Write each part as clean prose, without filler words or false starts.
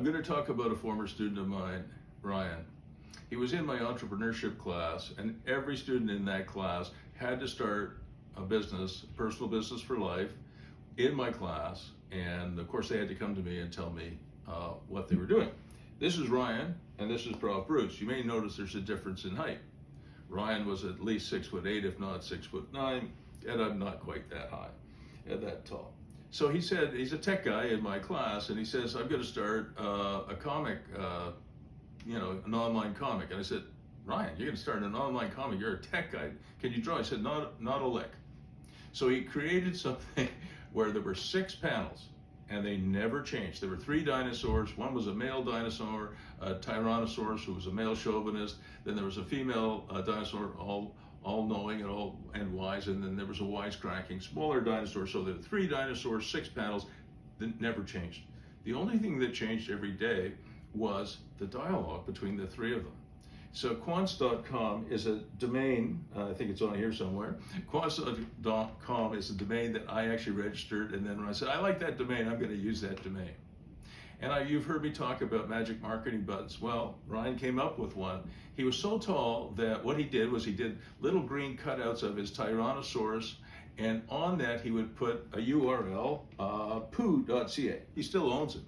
going to talk about a former student of mine, Ryan. He was in my entrepreneurship class, and every student in that class had to start a business, personal business for life, in my class. And of course, they had to come to me and tell me what they were doing. This is Ryan, and this is Prof Bruce. You may notice there's a difference in height. Ryan was at least 6'8", if not 6'9", and I'm not quite that high, that tall. So he said, he's a tech guy in my class, and he says, I'm going to start a comic, an online comic. And I said, Ryan, you're going to start an online comic. You're a tech guy. Can you draw? I said, not a lick. So he created something where there were 6 panels, and they never changed. There were 3 dinosaurs. One was a male dinosaur, a Tyrannosaurus, who was a male chauvinist. Then there was a female dinosaur, all-knowing and wise. And then there was a wisecracking, smaller dinosaur. So there were 3 dinosaurs, 6 panels that never changed. The only thing that changed every day was the dialogue between the 3 of them. So quants.com is a domain, I think it's on here somewhere. Quants.com is a domain that I actually registered, and then when I said, I like that domain, I'm going to use that domain. And you've heard me talk about magic marketing buttons. Well, Ryan came up with one. He was so tall that what he did was he did little green cutouts of his Tyrannosaurus, and on that he would put a URL, poo.ca. He still owns it.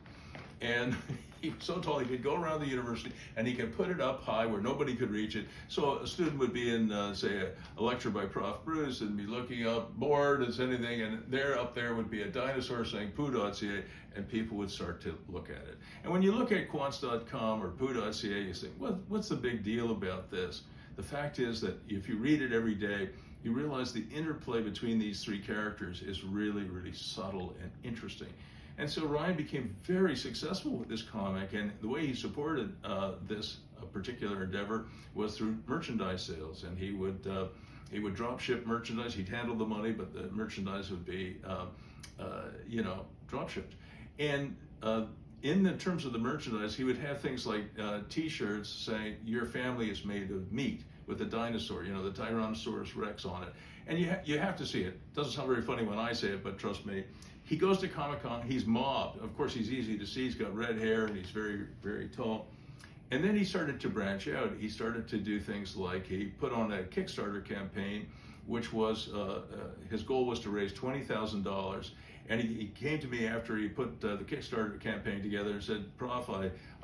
And he was so tall he could go around the university and he could put it up high where nobody could reach it. So a student would be in, say, a lecture by Prof Bruce and be looking up, bored as anything, and up there would be a dinosaur saying poo.ca, and people would start to look at it. And when you look at quants.com or poo.ca, you think, what's the big deal about this? The fact is that if you read it every day, you realize the interplay between these 3 characters is really, really subtle and interesting. And so Ryan became very successful with this comic, and the way he supported this particular endeavor was through merchandise sales. And he would drop ship merchandise. He'd handle the money, but the merchandise would be, drop shipped. And in the terms of the merchandise, he would have things like T-shirts saying, "Your family is made of meat," with a dinosaur, the Tyrannosaurus Rex on it. And you have to see it. It doesn't sound very funny when I say it, but trust me. He goes to Comic-Con, he's mobbed. Of course, he's easy to see, he's got red hair, and he's very, very tall. And then he started to branch out. He started to do things like he put on a Kickstarter campaign, which was, his goal was to raise $20,000. And he came to me after he put the Kickstarter campaign together and said, Prof,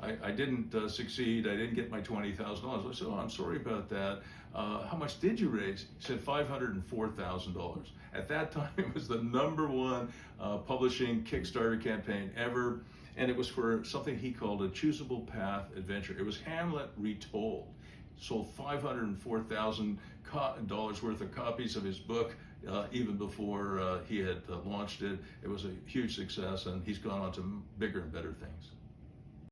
I didn't succeed. I didn't get my $20,000. I said, oh, I'm sorry about that. How much did you raise? He said, $504,000. At that time, it was the #1 publishing Kickstarter campaign ever. And it was for something he called a choosable path adventure. It was Hamlet retold. Sold $504,000 worth of copies of his book even before he had launched it. It was a huge success, and he's gone on to bigger and better things.